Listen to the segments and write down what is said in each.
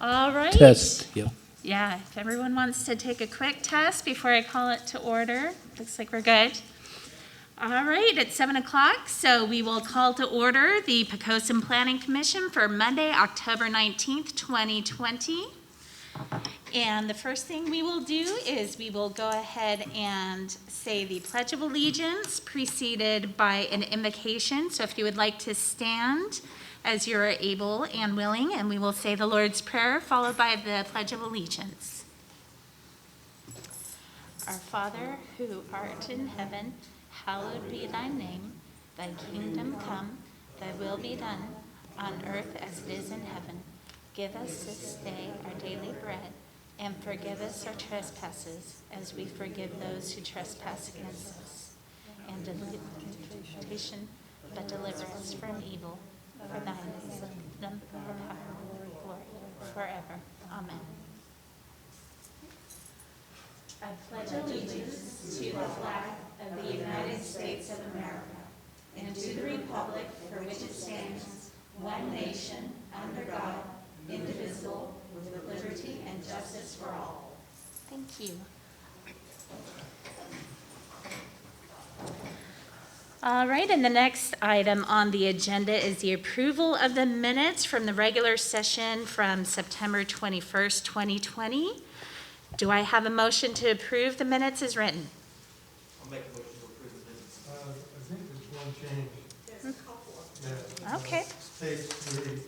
All right. Test, yeah. Yeah, if everyone wants to take a quick test before I call it to order, looks like we're good. All right, it's 7 o'clock, so we will call to order the Poquoson Planning Commission for Monday, October 19th, 2020. And the first thing we will do is we will go ahead and say the Pledge of Allegiance preceded by an invocation. So if you would like to stand as you're able and willing, and we will say the Lord's Prayer followed by the Pledge of Allegiance. Our Father, who art in heaven, hallowed be thy name. Thy kingdom come, thy will be done, on earth as it is in heaven. Give us this day our daily bread, and forgive us our trespasses, as we forgive those who trespass against us. And deliver us from temptation, but deliver us from evil. For thine is the kingdom, the power, and the glory, forever. Amen. I pledge allegiance to the flag of the United States of America, and to the republic for which it stands, one nation, under God, indivisible, with liberty and justice for all. Thank you. All right, and the next item on the agenda is the approval of the minutes from the regular session from September 21st, 2020. Do I have a motion to approve the minutes as written? I'll make a motion to approve the minutes. I think there's one change. There's a couple of Yeah. Okay. Page 3,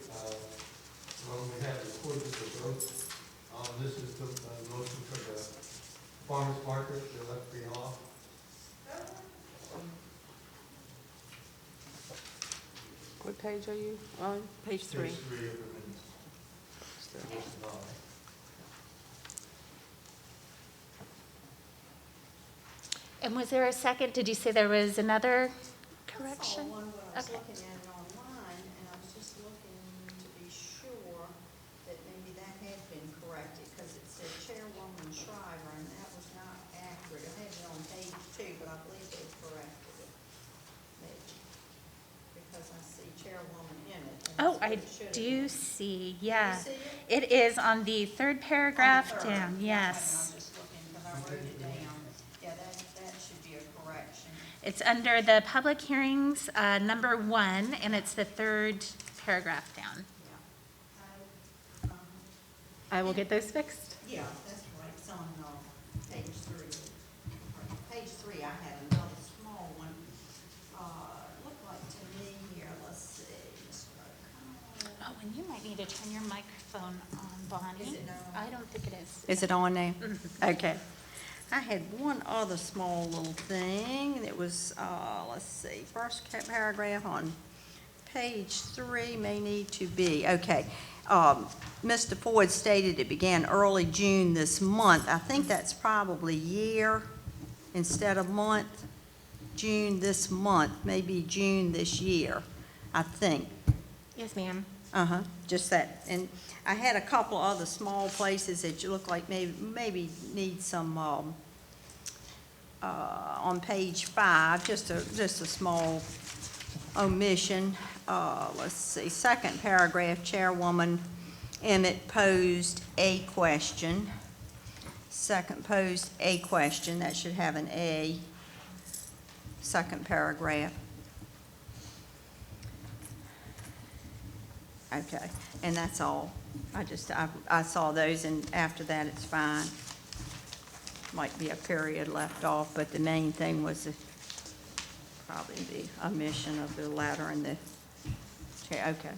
when we had recorded the vote, this is the motion for the farmer's market, they left me off. What page are you on? Page 3. Page 3 of the minutes. And was there a second? Did you say there was another correction? I saw one when I was Okay. looking at it online, and I was just looking to be sure that maybe that had been corrected, because it said Chairwoman Shriver, and that was not accurate. I had it on page 2, but I believe they corrected it. Maybe, because I see Chairwoman in it. and Oh, that's what I it should have do been. see, You yeah. see It it? is on the third paragraph On the third. down, Yeah, yes. I'm just looking, because I wrote it down. Yeah, that should be a correction. It's under the public hearings, number 1, and it's the third paragraph down. Yeah. I will get those fixed. Yeah, that's right, it's on, page 3. Page 3, I had another small one, looked like to me here, let's see, Mr. O'Connell. Oh, and you might need to turn your microphone on, Bonnie. Is it not? I don't think it is. Is it on now? Okay. I had one other small little thing, and it was, let's see, first paragraph on page 3 may need to be, okay. Mr. Ford stated it began early June this month. I think that's probably year instead of month. June this month, maybe June this year, I think. Yes, ma'am. Just that, and I had a couple other small places that you look like maybe need some, on page 5, just a small omission. Let's see, second paragraph, Chairwoman Emmett posed a question. Second posed a question, that should have an A, second paragraph. Okay, and that's all. I saw those, and after that, it's fine. Might be a period left off, but the main thing was probably the omission of the latter and the, okay,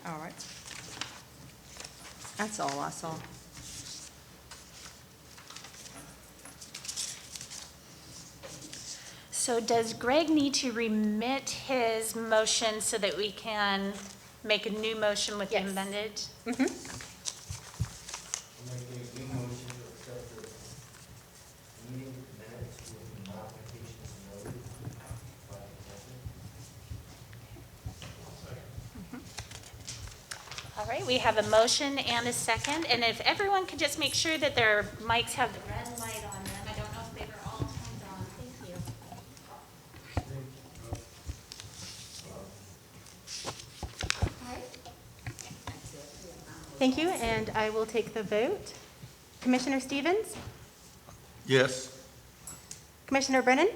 all right. That's all I saw. So does Greg need to remit his motion so that we can make a new motion with the Yes. amended? I'll make a new motion to accept the meeting minutes with the modifications noted by the president. All right, we have a motion and a second, and if everyone could just make sure that their mics have the red light on them. I don't know if they were all turned on. Thank you. All right. Thank you, and I will take the vote. Commissioner Stevens? Yes. Commissioner Brennan?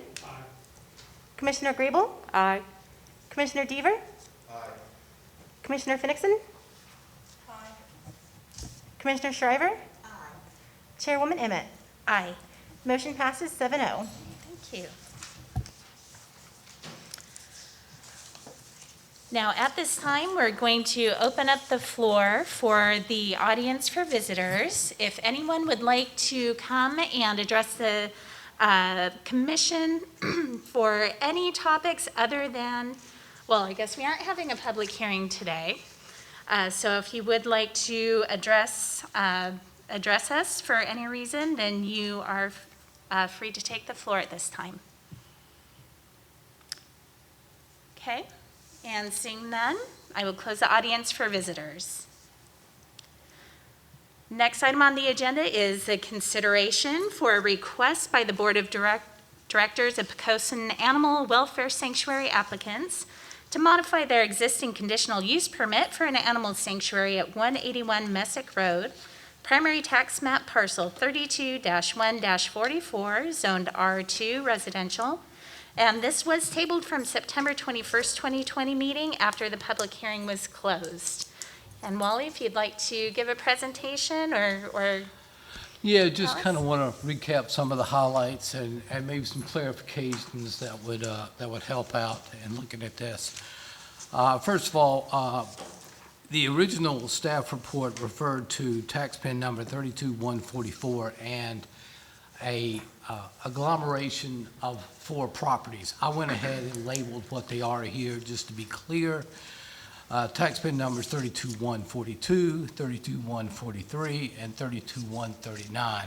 Commissioner Grable? Aye. Commissioner Deaver? Aye. Commissioner Finickson? Commissioner Shriver? Chairwoman Emmett? Aye. Motion passes 7-0. Thank you. Now, at this time, we're going to open up the floor for the audience for visitors. If anyone would like to come and address the commission for any topics other than, well, I guess we aren't having a public hearing today. So if you would like to address us for any reason, then you are free to take the floor at this time. Okay, and seeing none, I will close the audience for visitors. Next item on the agenda is the consideration for a request by the Board of Directors of Poquoson Animal Welfare Sanctuary applicants to modify their existing conditional use permit for an animal sanctuary at 181 Messick Road, primary tax map parcel 32-1-44, zoned R2 residential. And this was tabled from September 21st, 2020 meeting after the public hearing was closed. And Wally, if you'd like to give a presentation or Yeah, just Alice? kind of want to recap some of the highlights and maybe some clarifications that would help out in looking at this. First of all, the original staff report referred to tax pin number 32144 and a agglomeration of 4 properties. I went ahead and labeled what they are here just to be clear. Tax pin numbers 32142, 32143, and 32139.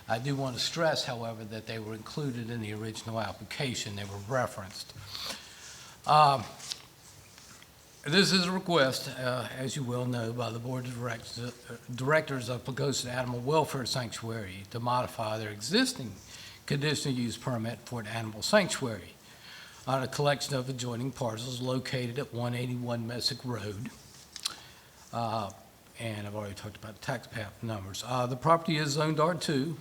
I do want to stress, however, that they were included in the original application. They were referenced. This is a request, as you well know, by the Board of Directors of Poquoson Animal Welfare Sanctuary to modify their existing conditional use permit for an animal sanctuary on a collection of adjoining parcels located at 181 Messick Road. And I've already talked about the tax map numbers. The property is zoned R2.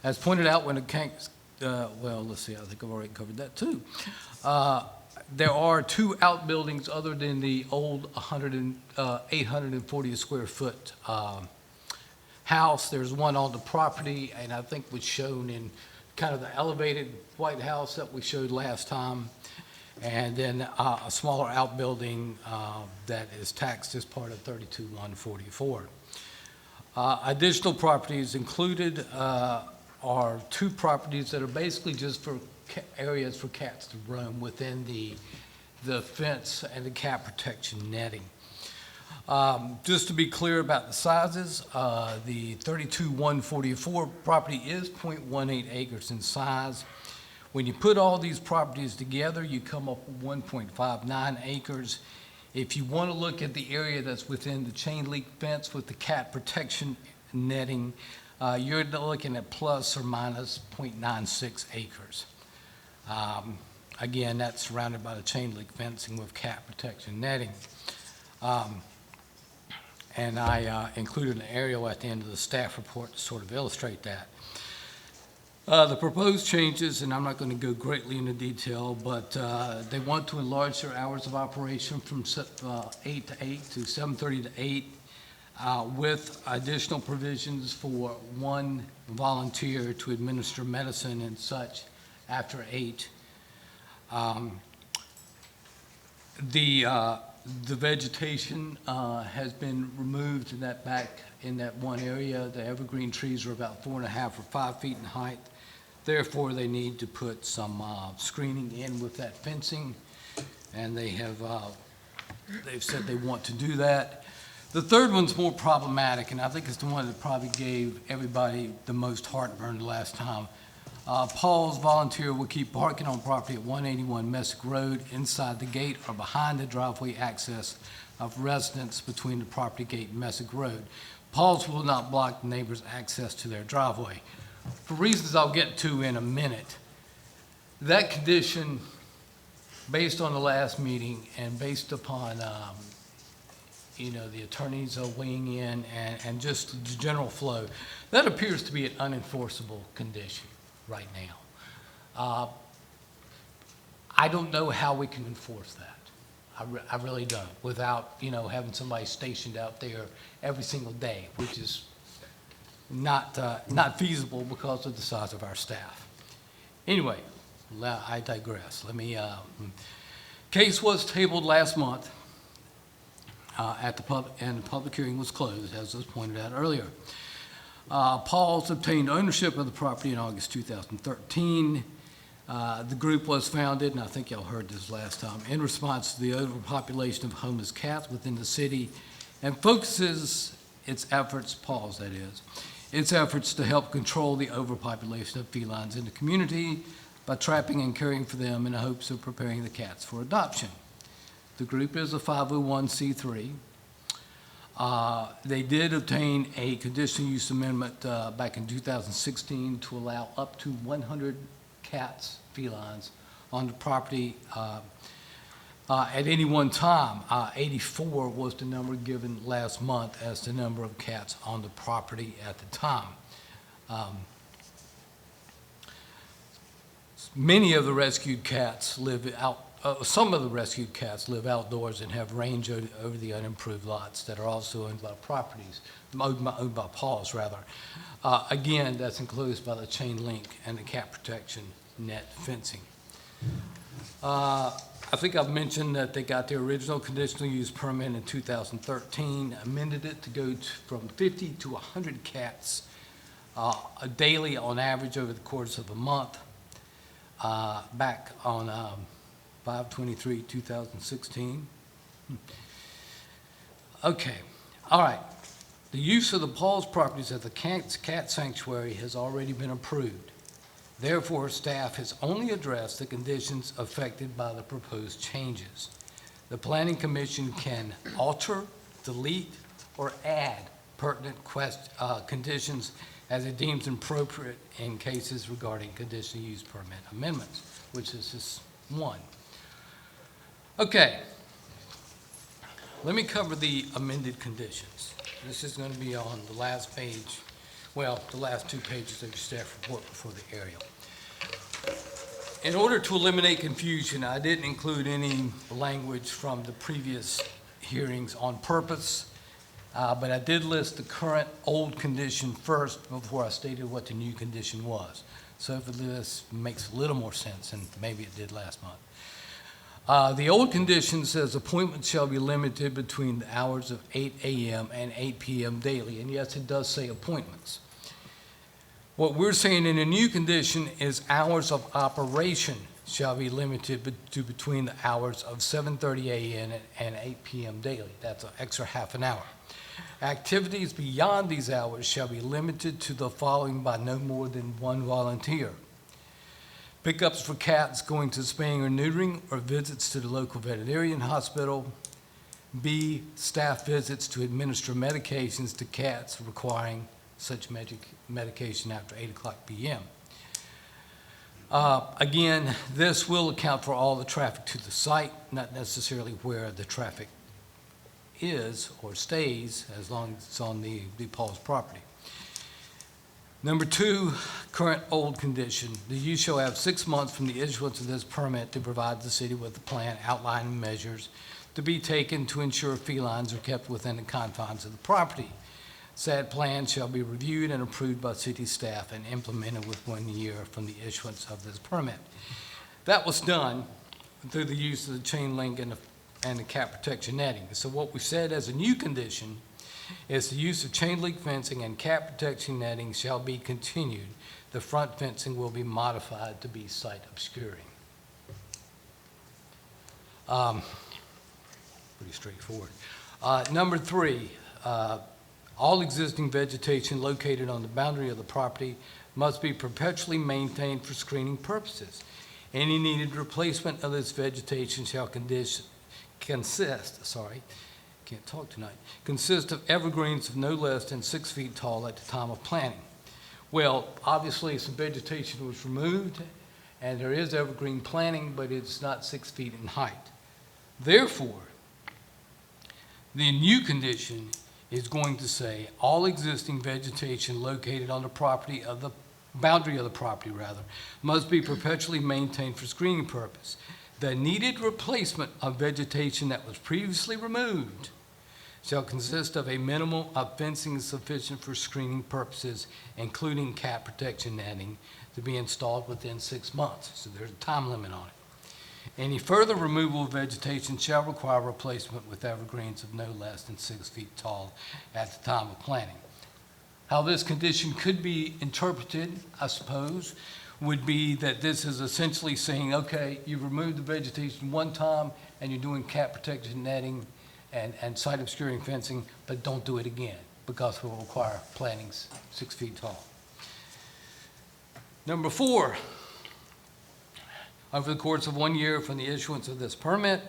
As pointed out when it came, well, let's see, I think I've already covered that too. There are 2 outbuildings other than the old 840 square foot house. There's one on the property, and I think was shown in kind of the elevated white house that we showed last time, and then a smaller outbuilding that is taxed as part of 32144. Additional properties included are 2 properties that are basically just for areas for cats to roam within the fence and the cat protection netting. Just to be clear about the sizes, the 32144 property is 0.18 acres in size. When you put all these properties together, you come up with 1.59 acres. If you want to look at the area that's within the chain link fence with the cat protection netting, you're looking at plus or minus 0.96 acres. Again, that's surrounded by the chain link fencing with cat protection netting. And I included an aerial at the end of the staff report to sort of illustrate that. The proposed changes, and I'm not going to go greatly into detail, but they want to enlarge their hours of operation from 8 to 8 to 7:30 to 8, with additional provisions for 1 volunteer to administer medicine and such after 8. The vegetation has been removed in that one area. The evergreen trees are about 4.5 or 5 feet in height. Therefore, they need to put some screening in with that fencing, and they've said they want to do that. The third one's more problematic, and I think it's the one that probably gave everybody the most heartburn the last time. Paul's volunteer will keep parking on property at 181 Messick Road inside the gate or behind the driveway access of residents between the property gate and Messick Road. Paul's will not block the neighbors' access to their driveway. For reasons I'll get to in a minute, that condition, based on the last meeting and based upon the attorneys are weighing in and just the general flow. That appears to be an unenforceable condition right now. I don't know how we can enforce that. I really don't, without, having somebody stationed out there every single day, which is not feasible because of the size of our staff. Anyway, I digress. Case was tabled last month and the public hearing was closed, as was pointed out earlier. Paul's obtained ownership of the property in August 2013. The group was founded, and I think y'all heard this last time, in response to the overpopulation of homeless cats within the city, and focuses its efforts, Paul's that is, its efforts to help control the overpopulation of felines in the community by trapping and caring for them in the hopes of preparing the cats for adoption. The group is a 501c3. They did obtain a conditional use amendment back in 2016 to allow up to 100 cats, felines, on the property at any one time. 84 was the number given last month as the number of cats on the property at the time. Many of the rescued cats live out, some of the rescued cats live outdoors and have range over the unimproved lots that are also owned by properties, owned by Paul's rather. Again, that's enclosed by the chain link and the cat protection net fencing. I think I've mentioned that they got their original conditional use permit in 2013, amended it to go from 50 to 100 cats daily on average over the course of a month. Back on 5/23/2016. Okay, all right. The use of the Paul's properties as the cat sanctuary has already been approved. Therefore, staff has only addressed the conditions affected by the proposed changes. The Planning Commission can alter, delete, or add pertinent conditions as it deems appropriate in cases regarding conditional use permit amendments, which is this one. Okay, let me cover the amended conditions. This is going to be on the last page, well, the last 2 pages of your staff report before the aerial. In order to eliminate confusion, I didn't include any language from the previous hearings on purpose. But I did list the current old condition first before I stated what the new condition was. So if this makes a little more sense than maybe it did last month. The old condition says appointments shall be limited between the hours of 8 a.m. and 8 p.m. daily. And yes, it does say appointments. What we're saying in the new condition is hours of operation shall be limited to between the hours of 7:30 a.m. and 8 p.m. daily. That's an extra half an hour. Activities beyond these hours shall be limited to the following by no more than 1 volunteer. Pickups for cats going to spaying or neutering or visits to the local veterinarian hospital. B, staff visits to administer medications to cats requiring such medication after 8 o'clock p.m. Again, this will account for all the traffic to the site, not necessarily where the traffic is or stays, as long as it's on the Paul's property. Number 2, current old condition. The use shall have 6 months from the issuance of this permit to provide the city with a plan outlining measures to be taken to ensure felines are kept within the confines of the property. Said plan shall be reviewed and approved by city staff and implemented with 1 year from the issuance of this permit. That was done through the use of the chain link and the cat protection netting. So what we said as a new condition is the use of chain link fencing and cat protection netting shall be continued. The front fencing will be modified to be site obscuring. Pretty straightforward. Number 3, all existing vegetation located on the boundary of the property must be perpetually maintained for screening purposes. Any needed replacement of this vegetation shall consist of evergreens of no less than 6 feet tall at the time of planting. Well, obviously some vegetation was removed and there is evergreen planting, but it's not 6 feet in height. Therefore, The new condition is going to say, all existing vegetation located on the property of the, boundary of the property rather, must be perpetually maintained for screening purpose. The needed replacement of vegetation that was previously removed shall consist of a minimum of fencing sufficient for screening purposes, including cat protection netting, to be installed within 6 months. So there's a time limit on it. Any further removal of vegetation shall require replacement with evergreens of no less than 6 feet tall at the time of planting. How this condition could be interpreted, I suppose, would be that this is essentially saying, okay, you've removed the vegetation one time and you're doing cat protection netting and site obscuring fencing, but don't do it again because it will require plantings 6 feet tall. Number 4, over the course of 1 year from the issuance of this permit,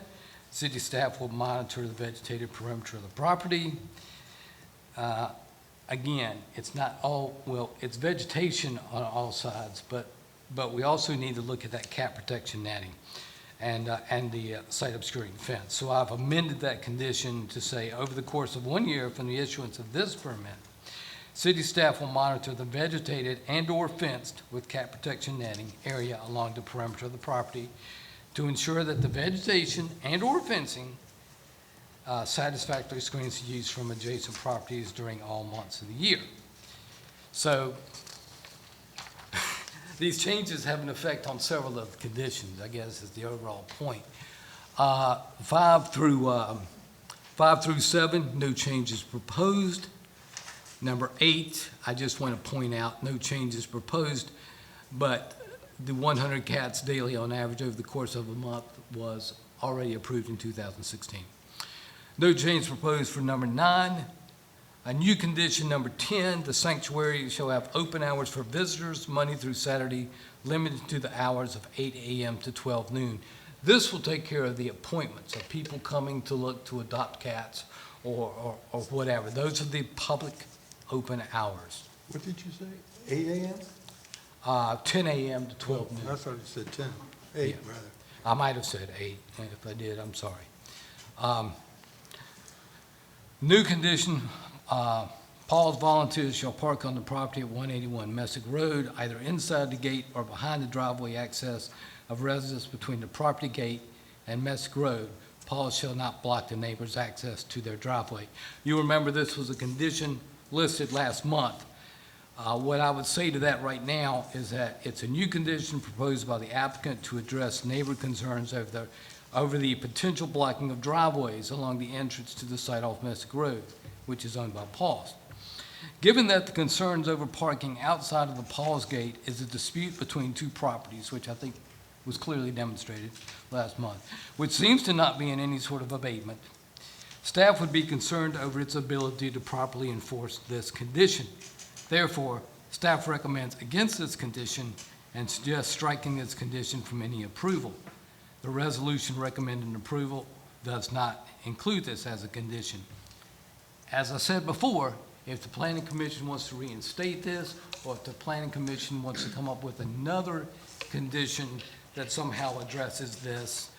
city staff will monitor the vegetated perimeter of the property. Again, it's not all, well, it's vegetation on all sides, but we also need to look at that cat protection netting and the site obscuring fence. So I've amended that condition to say, over the course of 1 year from the issuance of this permit, city staff will monitor the vegetated and/or fenced with cat protection netting area along the perimeter of the property to ensure that the vegetation and/or fencing satisfactorily screens use from adjacent properties during all months of the year. So these changes have an effect on several of the conditions, I guess, is the overall point. 5 through 7, no changes proposed. Number 8, I just want to point out, no changes proposed, but the 100 cats daily on average over the course of a month was already approved in 2016. No change proposed for number 9. A new condition, number 10, the sanctuary shall have open hours for visitors Monday through Saturday, limited to the hours of 8 a.m. to 12 noon. This will take care of the appointments of people coming to look to adopt cats or whatever. Those are the public open hours. What did you say? 8 a.m.? 10 a.m. to 12 noon. I thought you said 10. 8, Yeah. rather. I might have said 8. If I did, I'm sorry. New condition, Paul's volunteers shall park on the property at 181 Messick Road, either inside the gate or behind the driveway access of residents between the property gate and Messick Road. Paul shall not block the neighbor's access to their driveway. You remember this was a condition listed last month. What I would say to that right now is that it's a new condition proposed by the applicant to address neighbor concerns over the potential blocking of driveways along the entrance to the site off Messick Road, which is owned by Paul's. Given that the concerns over parking outside of the Paul's gate is a dispute between two properties, which I think was clearly demonstrated last month, which seems to not be in any sort of abatement, staff would be concerned over its ability to properly enforce this condition. Therefore, staff recommends against this condition and suggests striking this condition from any approval. The resolution recommending approval does not include this as a condition. As I said before, if the Planning Commission wants to reinstate this, or if the Planning Commission wants to come up with another condition that somehow addresses this,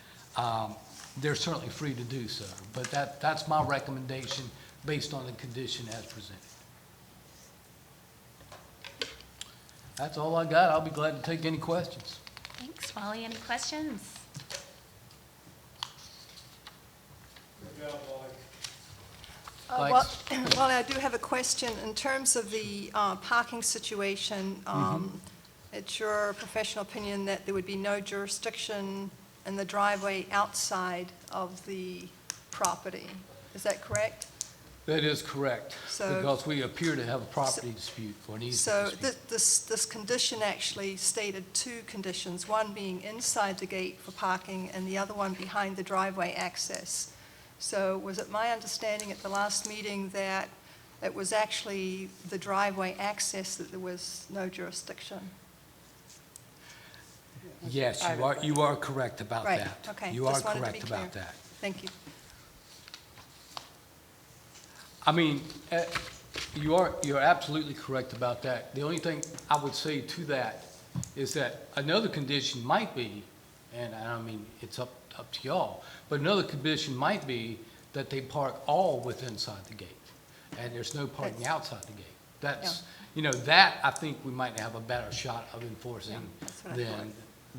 they're certainly free to do so. But that's my recommendation based on the condition as presented. That's all I got. I'll be glad to take any questions. Thanks, Wally. Any questions? Well, Thanks. well, I do have a question. In terms of the parking situation, it's your professional opinion that there would be no jurisdiction in the driveway outside of the property. Is that correct? That is correct, So- because we appear to have a property dispute or an So easement dispute. this condition actually stated two conditions, one being inside the gate for parking and the other one behind the driveway access. So was it my understanding at the last meeting that it was actually the driveway access that there was no jurisdiction? Yes, you are correct about Right, that. okay, You are just wanted to correct be about clear. that. Thank you. I mean, you're absolutely correct about that. The only thing I would say to that is that another condition might be, and I mean, it's up to y'all, but another condition might be that they park all with inside the gate, and there's no parking outside the gate. That's, that I think we might have a better shot of enforcing that's what I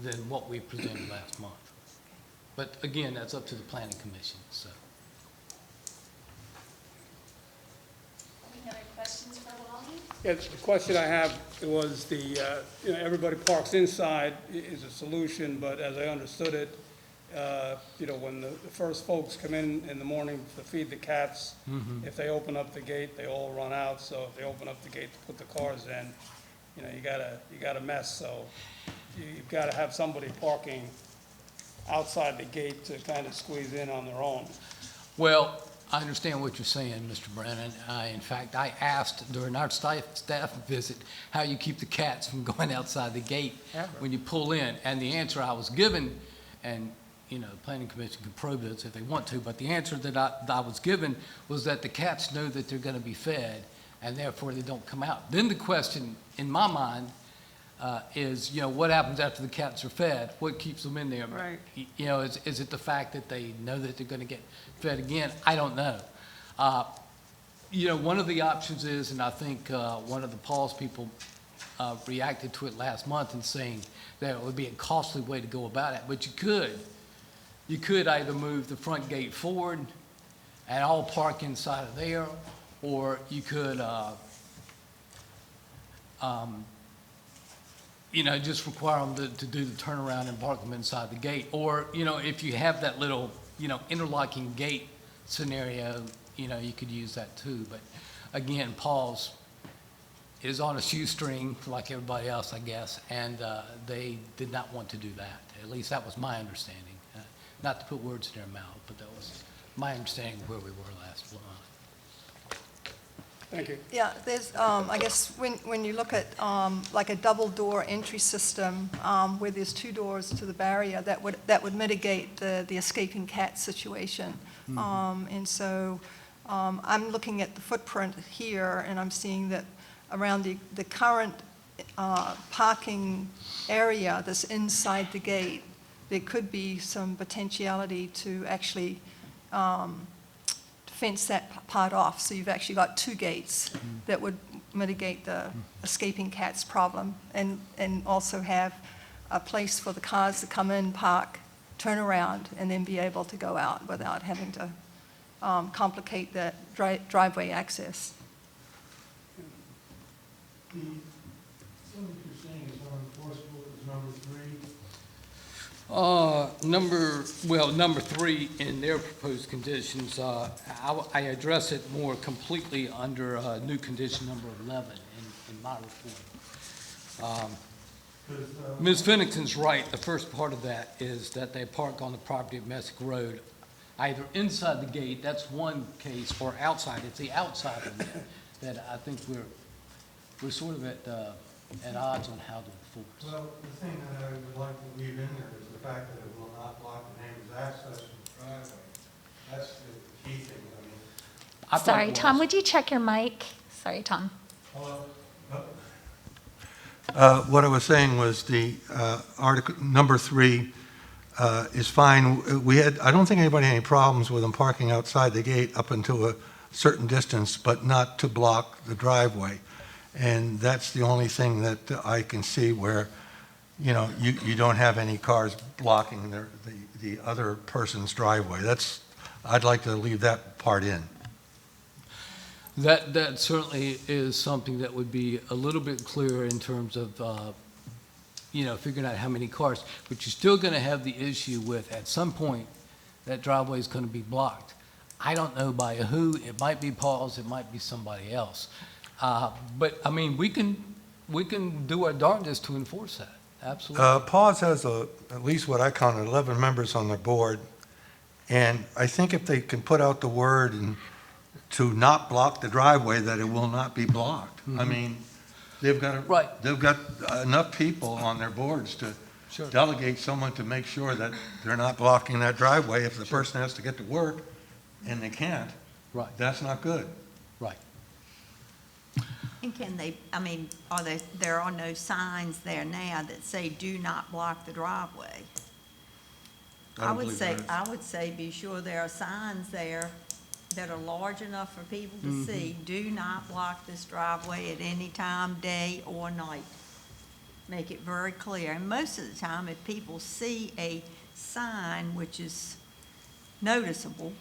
than what we presented last month. But again, that's up to the planning commission, so. Any other questions for Wally? Yeah, the question I have was everybody parks inside is a solution, but as I understood it, when the first folks come in the morning to feed the cats, if they open up the gate, they all run out. So if they open up the gate to put the cars in, you got a mess. So you've got to have somebody parking outside the gate to kind of squeeze in on their own. Well, I understand what you're saying, Mr. Brennan. In fact, I asked during our staff visit how you keep the cats from going outside the gate when you pull in. And the answer I was given, and the planning commission can probe this if they want to, but the answer that I was given was that the cats know that they're going to be fed, and therefore they don't come out. Then the question in my mind is, what happens after the cats are fed? What keeps them in there? Right. Is it the fact that they know that they're going to get fed again? I don't know. One of the options is, and I think one of the Paul's people reacted to it last month in saying that it would be a costly way to go about it, but you could either move the front gate forward and all park inside of there, or you could, just require them to do the turnaround and park them inside the gate. Or, if you have that little, interlocking gate scenario, you could use that too. But again, Paul's is on a shoestring like everybody else, I guess, and they did not want to do that. At least that was my understanding. Not to put words in their mouth, but that was my understanding of where we were last month. Thank you. Yeah, there's, I guess, when you look at like a double door entry system where there's two doors to the barrier, that would mitigate the escaping cat situation. And so I'm looking at the footprint here, and I'm seeing that around the current parking area that's inside the gate, there could be some potentiality to actually fence that part off. So you've actually got two gates that would mitigate the escaping cats problem, and also have a place for the cars to come in, park, turn around, and then be able to go out without having to complicate the driveway access. What you're saying is unenforceable is number 3. Number 3 in their proposed conditions, I address it more completely under new condition number 11 in my report. Ms. Finnington's right. The first part of that is that they park on the property of Messick Road, either inside the gate, that's one case, or outside. It's the outside of it that I think we're sort of at odds on how to enforce. Well, the thing that I would like to leave in there is the fact that it will not block the neighbor's access to the driveway. That's the key thing. I mean, I thought Sorry, it Tom, was. would you check your mic? Sorry, Tom. hello? What I was saying was the article, number 3 is fine. I don't think anybody had any problems with them parking outside the gate up until a certain distance, but not to block the driveway. And that's the only thing that I can see where, you don't have any cars blocking the other person's driveway. I'd like to leave that part in. That certainly is something that would be a little bit clearer in terms of, figuring out how many cars. But you're still going to have the issue with, at some point, that driveway is going to be blocked. I don't know by who. It might be Paul's. It might be somebody else. But, I mean, we can do our darndest to enforce that. Absolutely. PAWS has at least what I counted 11 members on their board. And I think if they can put out the word and to not block the driveway, that it will not be blocked. I mean, they've got Right. they've got enough people on their boards to Sure. delegate someone to make sure that they're not blocking that driveway. If the person has to get to work and they can't, Right. that's not good. Right. And can they, there are no signs there now that say, do not block the driveway? don't believe there is. I would say be sure there are signs there that are large enough for people to see. Do not block this driveway at any time, day or night. Make it very clear. And most of the time, if people see a sign which is noticeable,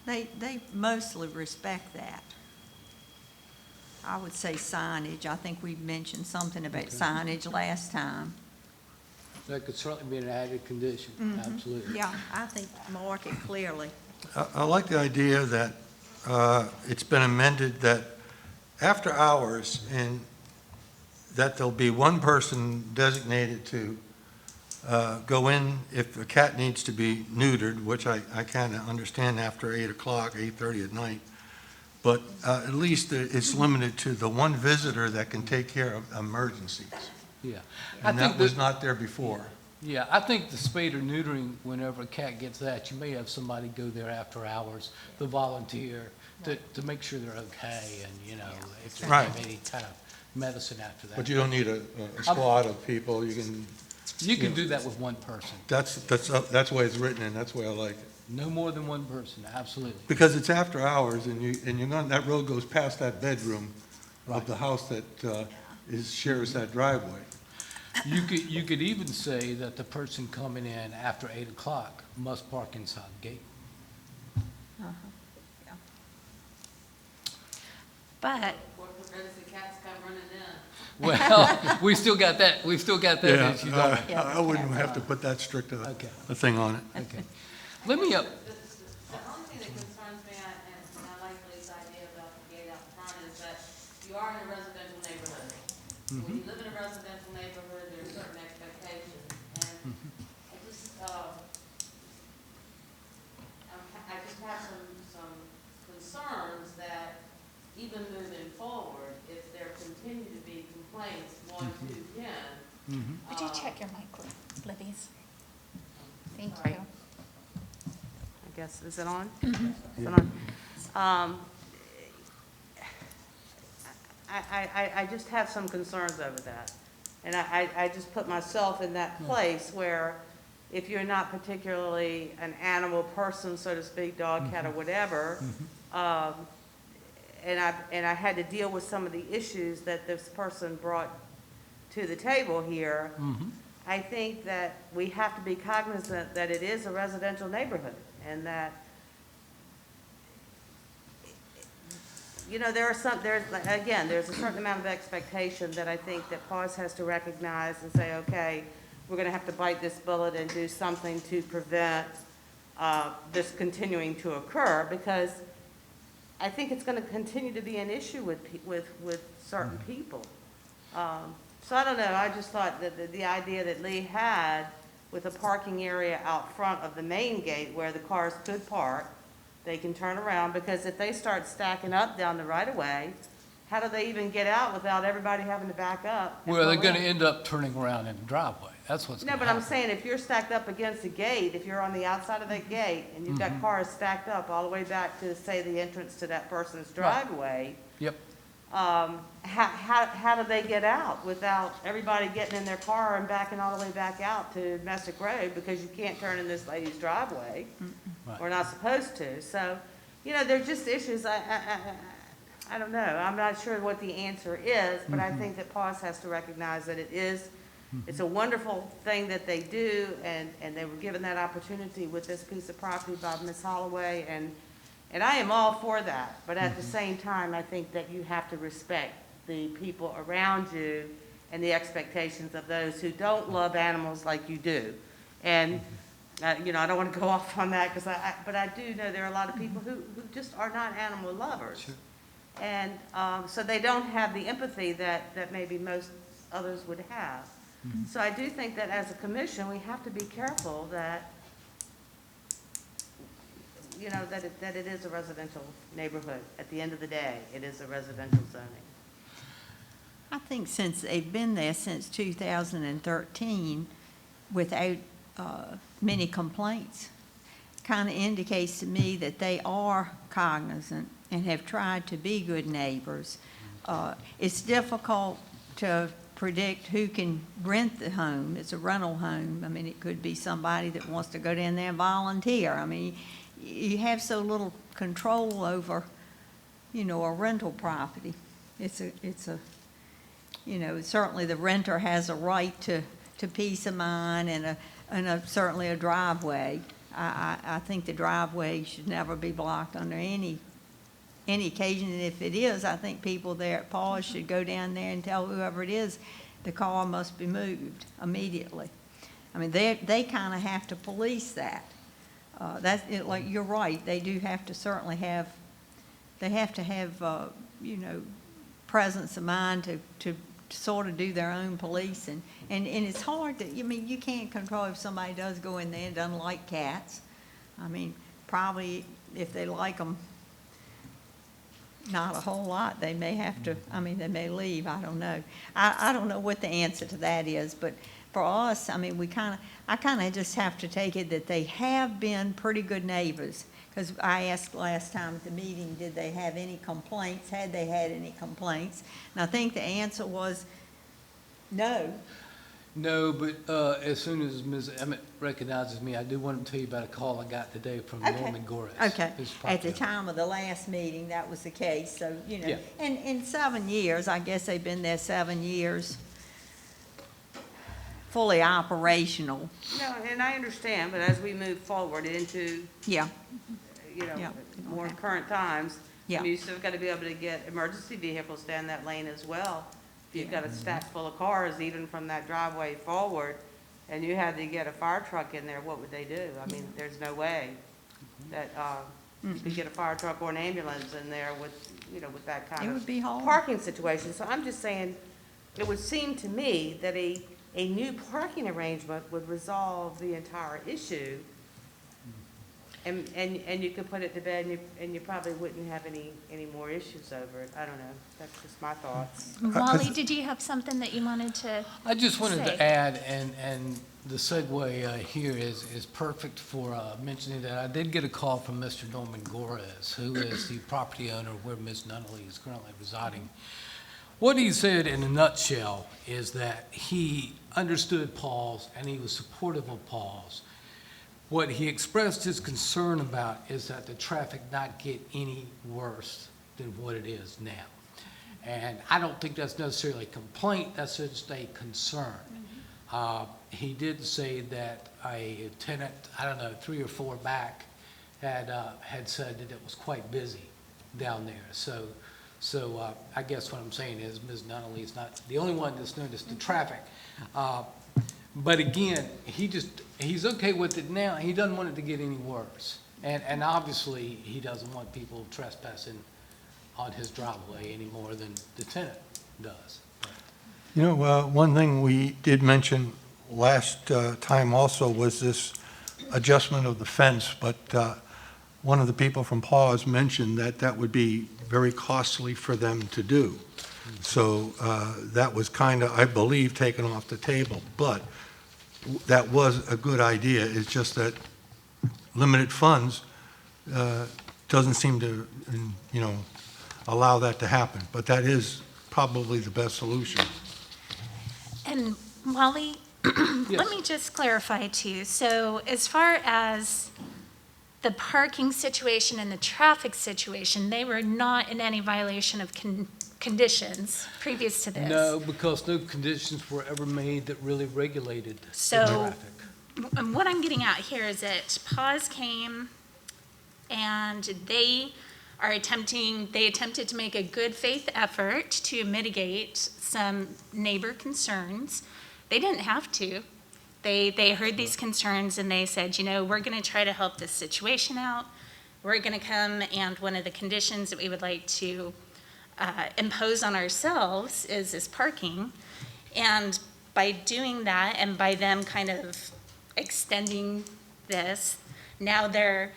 they mostly respect that. I would say signage. I think we mentioned something about signage last time. That could certainly be an added condition, absolutely. Yeah, I think mark it clearly. I like the idea that it's been amended that after hours, and that there'll be one person designated to go in if a cat needs to be neutered, which I kind of understand after 8 o'clock, 8:30 at night. But at least it's limited to the one visitor that can take care of emergencies. Yeah. And that was not there before. Yeah, I think the spade or neutering, whenever a cat gets that, you may have somebody go there after hours, the volunteer, to make sure they're okay and, you know, if they Right. have any kind of medicine after that. But you don't need a squad of people. You can do that with one person. That's the way it's written, and that's the way I like it. No more than one person, absolutely. Because it's after hours, and you're not, that road goes past that bedroom of the house that shares that driveway. You could even say that the person coming in after 8 o'clock must park inside the gate. But What prevents the cats come running in? Well, we still got that issue, don't we? I wouldn't have to put that strict Okay. a thing on it. Okay. Let me, The only thing that concerns me, and I like Lee's idea about the gate out front, is that you are in a residential neighborhood. When you live in a residential neighborhood, there are certain expectations, and I just, I just have some concerns that even moving forward, if there continue to be complaints, 1, 2, 10. would you check your mic, Libby's? Thank Sorry. you. I guess, is it on? Is it on? I just have some concerns over that. And I just put myself in that place where if you're not particularly an animal person, so to speak, dog, cat, or whatever, and I had to deal with some of the issues that this person brought to the table here, I think that we have to be cognizant that it is a residential neighborhood, and that, you know, there's a certain amount of expectation that I think that PAWS has to recognize and say, okay, we're gonna have to bite this bullet and do something to prevent this continuing to occur, because I think it's gonna continue to be an issue with certain people. So I don't know, I just thought that the idea that Lee had with a parking area out front of the main gate where the cars could park, they can turn around, because if they start stacking up down the right-of-way, how do they even get out without everybody having to back up? and well, they're go going to in? end up turning around in the driveway. That's what's No, going to but happen. I'm saying if you're stacked up against the gate, if you're on the outside of that gate and you've got cars stacked up all the way back to, say, the entrance to that person's driveway, Yep. how do they get out without everybody getting in their car and backing all the way back out to Messick Road, because you can't turn in this lady's driveway? Right. We're not supposed to. So, you know, they're just issues, I don't know. I'm not sure what the answer is, but I think that PAWS has to recognize that it's a wonderful thing that they do, and they were given that opportunity with this piece of property by Ms. Holloway, and I am all for that. But at the same time, I think that you have to respect the people around you and the expectations of those who don't love animals like you do. And you know, I don't want to go off on that, but I do know there are a lot of people who just are not animal lovers. Sure. And so they don't have the empathy that maybe most others would have. So I do think that as a commission, we have to be careful that, you know, that it is a residential neighborhood. At the end of the day, it is a residential zoning. I think since they've been there since 2013 without many complaints, kind of indicates to me that they are cognizant and have tried to be good neighbors. It's difficult to predict who can rent the home. It's a rental home. I mean, it could be somebody that wants to go down there and volunteer. I mean, you have so little control over, you know, a rental property. It's a, you know, certainly the renter has a right to peace of mind and certainly a driveway. I think the driveway should never be blocked under any occasion, and if it is, I think people there at Paws should go down there and tell whoever it is, the car must be moved immediately. I mean, they kind of have to police that. Like, you're right, they do have to certainly have, they have to have, you know, presence of mind to sort of do their own policing. And it's hard to, I mean, you can't control if somebody does go in there and doesn't like cats. I mean, probably if they like them not a whole lot, they may have to, I mean, they may leave, I don't know. I don't know what the answer to that is, but for us, I mean, I kind of just have to take it that they have been pretty good neighbors. Because I asked last time at the meeting, did they have any complaints? Had they had any complaints? And I think the answer was no. No, but as soon as Ms. Emmett recognizes me, I do want to tell you about a call I got today from Norman Gores. Okay. his At property the owner. time of the last meeting, that was the case, so, you know. Yeah. And in 7 years, I guess they've been there 7 years, fully operational. No, and I understand, but as we move forward into, Yeah, you know, Yeah. more Okay. current times, Yeah. you still got to be able to get emergency vehicles down that lane as well. If you've got a stack full of cars, even from that driveway forward, and you had to get a fire truck in there, what would they do? I mean, there's no way that, you get a fire truck or an ambulance in there with, you know, with that kind it of would be hard. parking situation. So I'm just saying, it would seem to me that a new parking arrangement would resolve the entire issue. And you could put it to bed, and you probably wouldn't have any more issues over it. I don't know. That's just my thoughts. Wally, did you have something that you wanted to? I just wanted say. to add, and the segue here is perfect for mentioning that I did get a call from Mr. Norman Gores, who is the property owner where Ms. Nunnally is currently residing. What he said in a nutshell is that he understood Paul's and he was supportive of Paul's. What he expressed his concern about is that the traffic not get any worse than what it is now. And I don't think that's necessarily a complaint, that's just a concern. He did say that a tenant, I don't know, 3 or 4 back, had said that it was quite busy down there. So I guess what I'm saying is Ms. Nunnally is not the only one that's noticed the traffic. But again, he's okay with it now. He doesn't want it to get any worse. And obviously, he doesn't want people trespassing on his driveway any more than the tenant does. You know, one thing we did mention last time also was this adjustment of the fence, but one of the people from Paws mentioned that that would be very costly for them to do. So that was kind of, I believe, taken off the table. But that was a good idea. It's just that limited funds doesn't seem to, you know, allow that to happen. But that is probably the best solution. And Wally, let Yes. me just clarify too. So as far as the parking situation and the traffic situation, they were not in any violation of conditions previous to this? No, because no conditions were ever made that really regulated the So- traffic. What I'm getting at here is that Paws came and they attempted to make a good faith effort to mitigate some neighbor concerns. They didn't have to. They heard these concerns and they said, you know, we're going to try to help this situation out. We're going to come, and one of the conditions that we would like to impose on ourselves is this parking. And by doing that and by them kind of extending this, now they're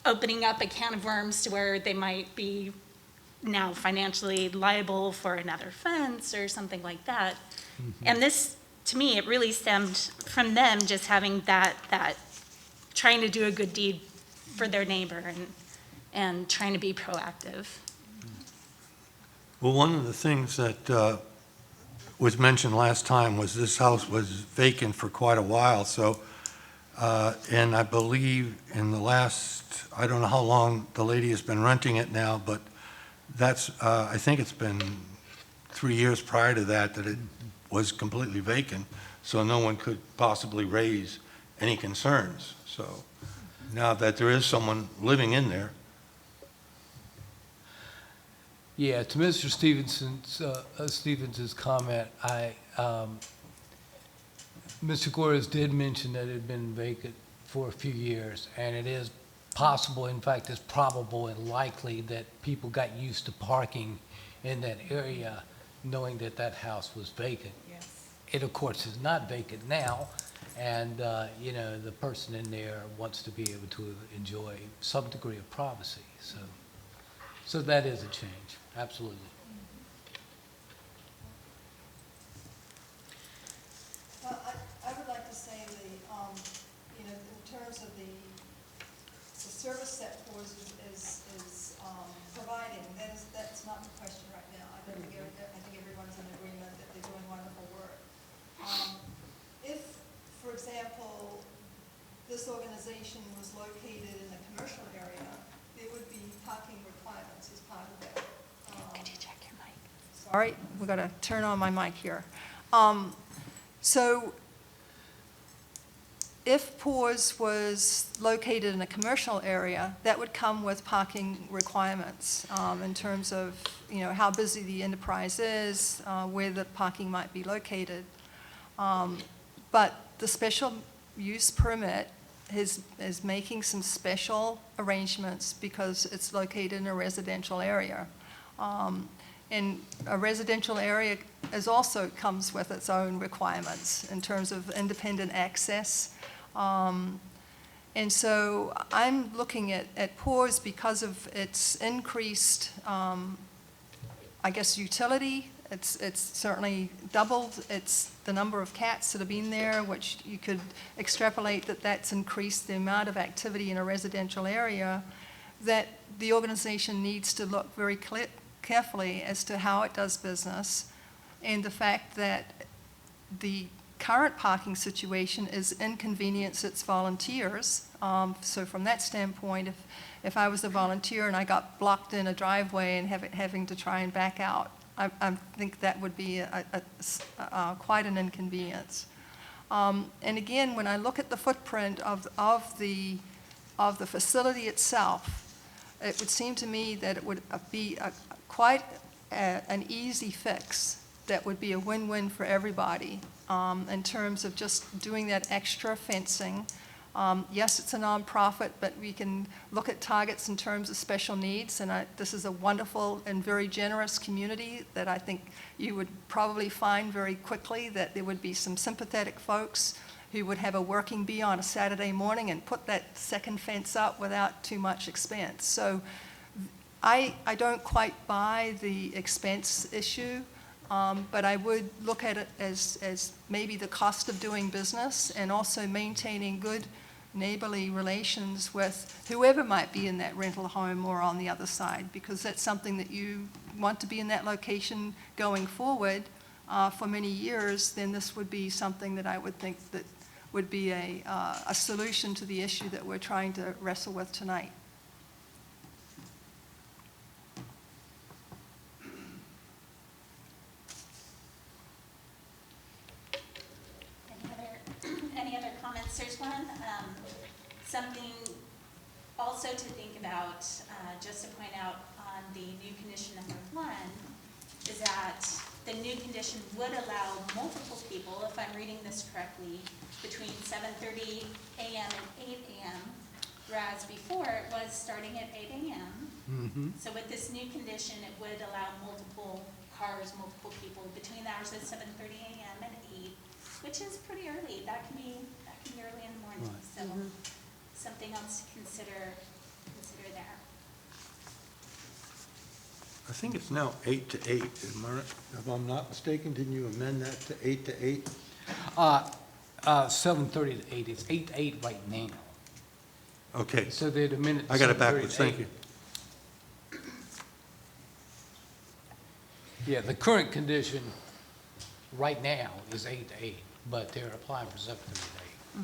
opening up a can of worms to where they might be now financially liable for another fence or something like that. And this, to me, it really stemmed from them just having that trying to do a good deed for their neighbor and trying to be proactive. Well, one of the things that was mentioned last time was this house was vacant for quite a while, so, and I believe in the last, I don't know how long the lady has been renting it now, but that's, I think it's been 3 years prior to that it was completely vacant, so no one could possibly raise any concerns. So now that there is someone living in there, Yeah, to Mr. Stevens's comment, Mr. Gores did mention that it had been vacant for a few years, and it is possible, in fact, it's probable and likely that people got used to parking in that area, knowing that that house was vacant. Yes. It, of course, is not vacant now, and, you know, the person in there wants to be able to enjoy some degree of privacy, so that is a change, absolutely. Well, I would like to say you know, in terms of the service that PORS is providing, that's not the question right now. I think everyone's in agreement that they're doing wonderful work. If, for example, this organization was located in a commercial area, there would be parking requirements as part of that. Could you check your mic? Sorry, we've got to turn on my mic here. So if PORS was located in a commercial area, that would come with parking requirements in terms of, you know, how busy the enterprise is, where the parking might be located. But the special use permit is making some special arrangements because it's located in a residential area. And a residential area also comes with its own requirements in terms of independent access. And so I'm looking at PORS because of its increased, I guess, utility. It's certainly doubled the number of cats that have been there, which you could extrapolate that that's increased the amount of activity in a residential area, that the organization needs to look very carefully as to how it does business, and the fact that the current parking situation is inconvenience its volunteers. So from that standpoint, if I was a volunteer and I got blocked in a driveway and having to try and back out, I think that would be quite an inconvenience. And again, when I look at the footprint of the facility itself, it would seem to me that it would be quite an easy fix that would be a win-win for everybody in terms of just doing that extra fencing. Yes, it's a nonprofit, but we can look at targets in terms of special needs, and this is a wonderful and very generous community that I think you would probably find very quickly that there would be some sympathetic folks who would have a working bee on a Saturday morning and put that second fence up without too much expense. So I don't quite buy the expense issue, but I would look at it as maybe the cost of doing business and also maintaining good neighborly relations with whoever might be in that rental home or on the other side, because that's something that you want to be in that location going forward for many years. Then this would be something that I would think that would be a solution to the issue that we're trying to wrestle with tonight. Any other comments? There's one, something also to think about, just to point out on the new condition number 1, is that the new condition would allow multiple people, if I'm reading this correctly, between 7:30 a.m. and 8 a.m., whereas before it was starting at 8 a.m. So with this new condition, it would allow multiple cars, multiple people between the hours of 7:30 a.m. and 8, which is pretty early. That can be early in the morning. Right. So something else to consider there. I think it's now 8 to 8. If I'm not mistaken, didn't you amend that to 8 to 8? 7:30 to 8, it's 8 to 8 right now. Okay, So they'd amend it to I got it 7:30 backwards, to 8. thank you. Yeah, the current condition right now is 8 to 8, but they're applying for 7 to 8.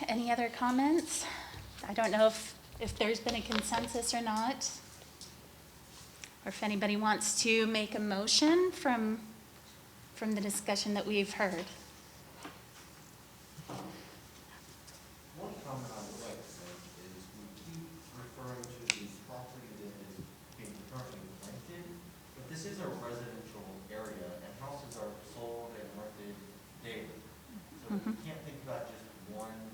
Any other comments? I don't know if there's been a consensus or not, or if anybody wants to make a motion from the discussion that we've heard. One comment I would like to make is we keep referring to the property that is being currently rented, but this is a residential area, and houses are sold and rented daily. So we can't think about just one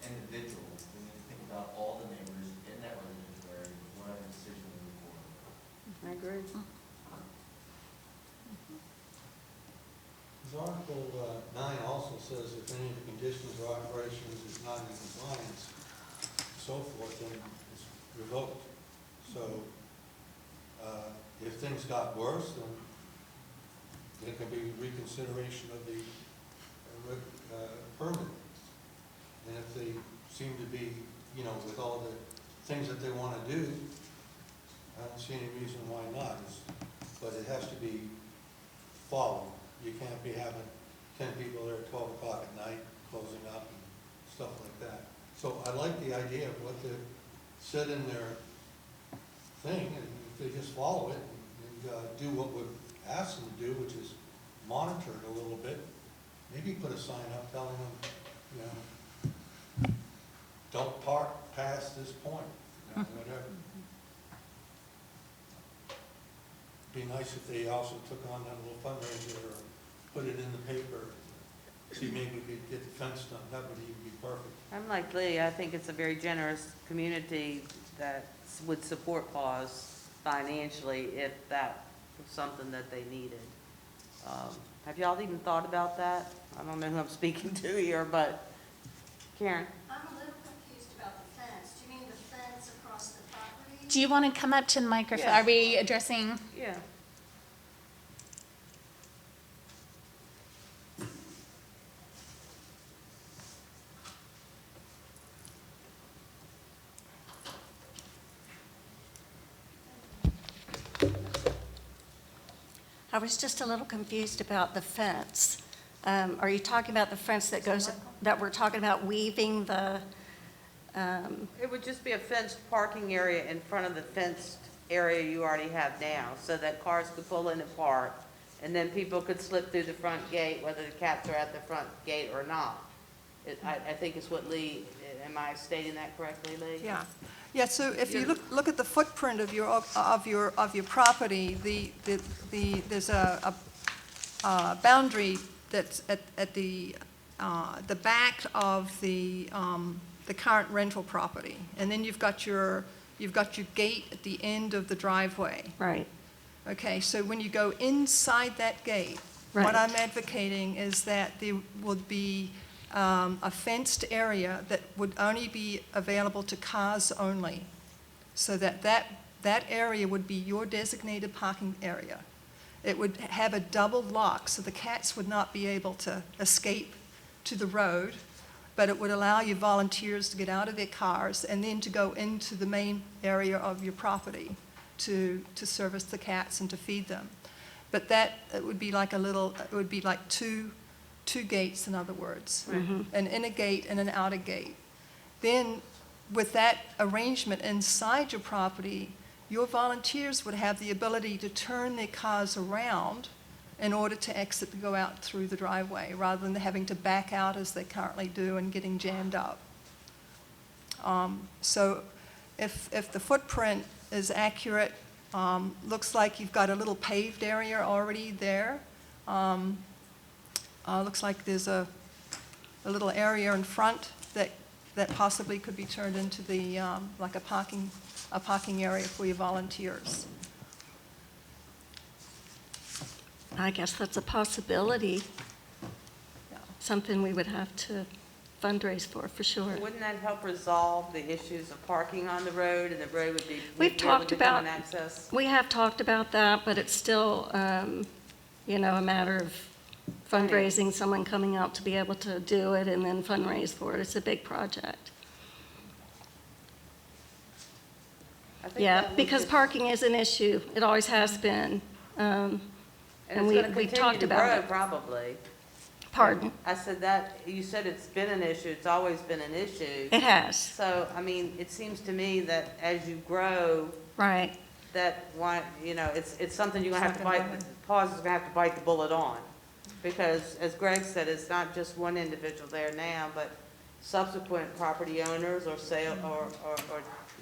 individual, we need to think about all the neighbors in that residential area, whatever decision we move forward. I agree. Because Article 9 also says if any of the conditions or operations is not in compliance, so forth, then it's revoked. So if things got worse, then there can be reconsideration of the permit. And if they seem to be, you know, with all the things that they want to do, I don't see any reason why not. But it has to be followed. You can't be having 10 people there at 12 o'clock at night, closing up and stuff like that. So I like the idea of what they said in their thing, and if they just follow it and do what we've asked them to do, which is monitor it a little bit, maybe put a sign up telling them, you know, don't park past this point, you know, whatever. Be nice if they also took on that little fundraiser or put it in the paper. See, maybe we could get the fence done. That would even be perfect. I'm like Lee, I think it's a very generous community that would support Paws financially if that was something that they needed. Have y'all even thought about that? I don't know who I'm speaking to here, but Karen? I'm a little confused about the fence. Do you mean the fence across the property? Do you want to come up to the microphone? Yeah. Are we addressing? Yeah. I was just a little confused about the fence. Are you talking about the fence that goes, that we're talking about weaving the, It would just be a fenced parking area in front of the fenced area you already have now, so that cars could pull in and park, and then people could slip through the front gate, whether the cats are at the front gate or not. I think it's what Lee, am I stating that correctly, Lee? Yeah. Yeah, so if you look at the footprint of your property, there's a boundary that's at the back of the current rental property. And then you've got your gate at the end of the driveway. right, Okay, so when you go inside that gate, Right. what I'm advocating is that there would be a fenced area that would only be available to cars only, so that area would be your designated parking area. It would have a double lock, so the cats would not be able to escape to the road, but it would allow your volunteers to get out of their cars and then to go into the main area of your property to service the cats and to feed them. But it would be like it would be like two gates, in other words, an inner gate and an outer gate. Then, with that arrangement inside your property, your volunteers would have the ability to turn their cars around in order to exit to go out through the driveway, rather than having to back out as they currently do and getting jammed up. So if the footprint is accurate, looks like you've got a little paved area already there. Looks like there's a little area in front that possibly could be turned into like a parking area for your volunteers. I guess that's a possibility, Yeah. something we would have to fundraise for sure. Wouldn't that help resolve the issues of parking on the road, and the road would be We've able talked to become about- an access? We have talked about that, but it's still, a matter of fundraising, someone coming out to be able to do it and then fundraise for it. It's a big project. I think Yeah, that we because should- parking is an issue. It always has been. And And it's we gonna we continue talked to about grow it. probably. Pardon? I said that, you said it's been an issue, it's always been an issue. It has, So, I mean, it seems to me that as you grow, right. that one, you know, it's something you're gonna have to bite, Paws is gonna have to bite the bullet on. Because as Greg said, it's not just one individual there now, but subsequent property owners or sale, or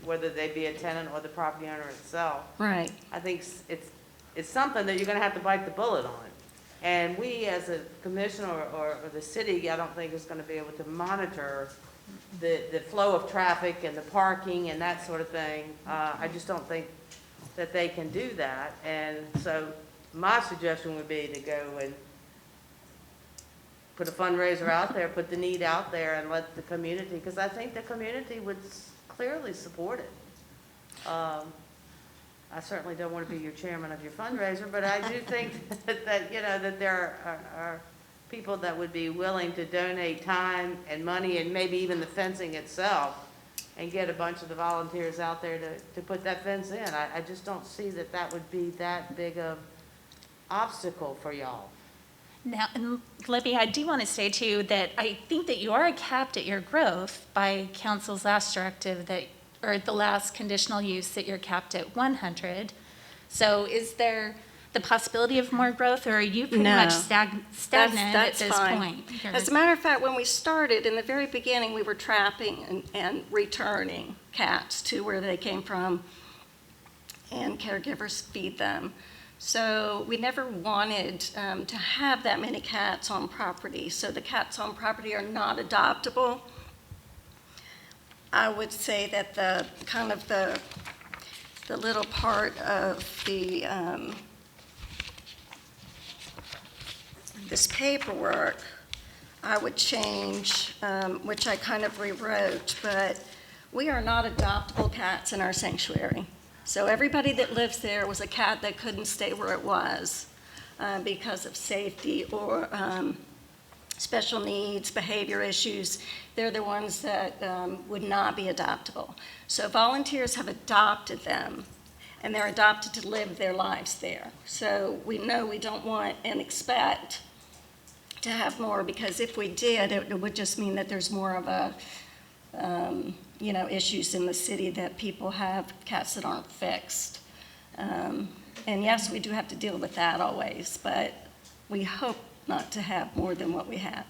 whether they be a tenant or the property owner itself. Right. I think it's something that you're gonna have to bite the bullet on. And we, as a commission or the city, I don't think is gonna be able to monitor the flow of traffic and the parking and that sort of thing. I just don't think that they can do that. And so my suggestion would be to go and put a fundraiser out there, put the need out there and let the community, because I think the community would clearly support it. I certainly don't want to be your chairman of your fundraiser, but I do think that, you know, that there are people that would be willing to donate time and money and maybe even the fencing itself and get a bunch of the volunteers out there to put that fence in. I just don't see that that would be that big of obstacle for y'all. Now, and Libby, I do want to say too that I think that you are capped at your growth by council's last directive that, or the last conditional use, that you're capped at 100. So is there the possibility of more growth, or are you pretty No. much stagnant at That's this fine. point? As a matter of fact, when we started, in the very beginning, we were trapping and returning cats to where they came from, and caregivers feed them. So we never wanted to have that many cats on property. So the cats on property are not adoptable. I would say that the kind of the little part of the this paperwork, I would change, which I kind of rewrote, but we are not adoptable cats in our sanctuary. So everybody that lives there was a cat that couldn't stay where it was because of safety or special needs, behavior issues. They're the ones that would not be adoptable. So volunteers have adopted them, and they're adopted to live their lives there. So we know we don't want and expect to have more, because if we did, it would just mean that there's more of a, you know, issues in the city that people have cats that aren't fixed. And yes, we do have to deal with that always, but we hope not to have more than what we have.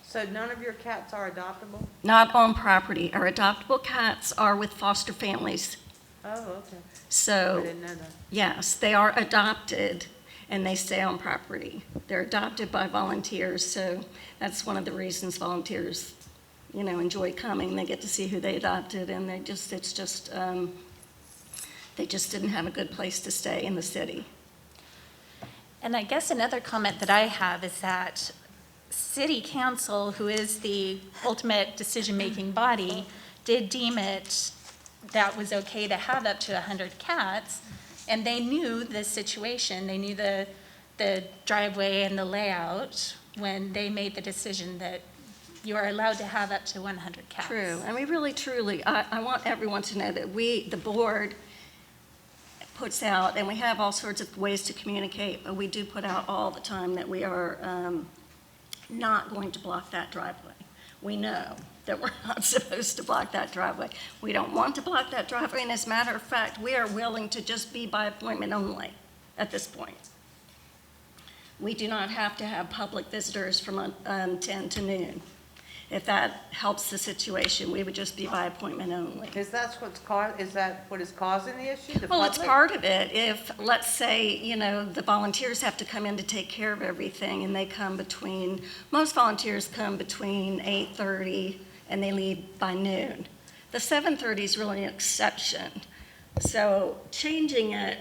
So none of your cats are adoptable? Not on property. Our adoptable cats are with foster families. Oh, okay. I So, didn't know that. yes, they are adopted and they stay on property. They're adopted by volunteers, so that's one of the reasons volunteers, you know, enjoy coming. They get to see who they adopted, and they just didn't have a good place to stay in the city. And I guess another comment that I have is that city council, who is the ultimate decision-making body, did deem it that was okay to have up to 100 cats, and they knew the situation. They knew the driveway and the layout when they made the decision that you are allowed to have up to 100 cats. True, and we really, truly, I want everyone to know that we, the board, puts out, and we have all sorts of ways to communicate, but we do put out all the time that we are not going to block that driveway. We know that we're not supposed to block that driveway. We don't want to block that driveway, and as a matter of fact, we are willing to just be by appointment only at this point. We do not have to have public visitors from 10 to noon. If that helps the situation, we would just be by appointment only. Is that what is causing the issue? The Well, it's public? part of it. If, let's say, you know, the volunteers have to come in to take care of everything, and they come between, most volunteers come between 8:30 and they leave by noon. The 7:30 is really an exception. So changing it,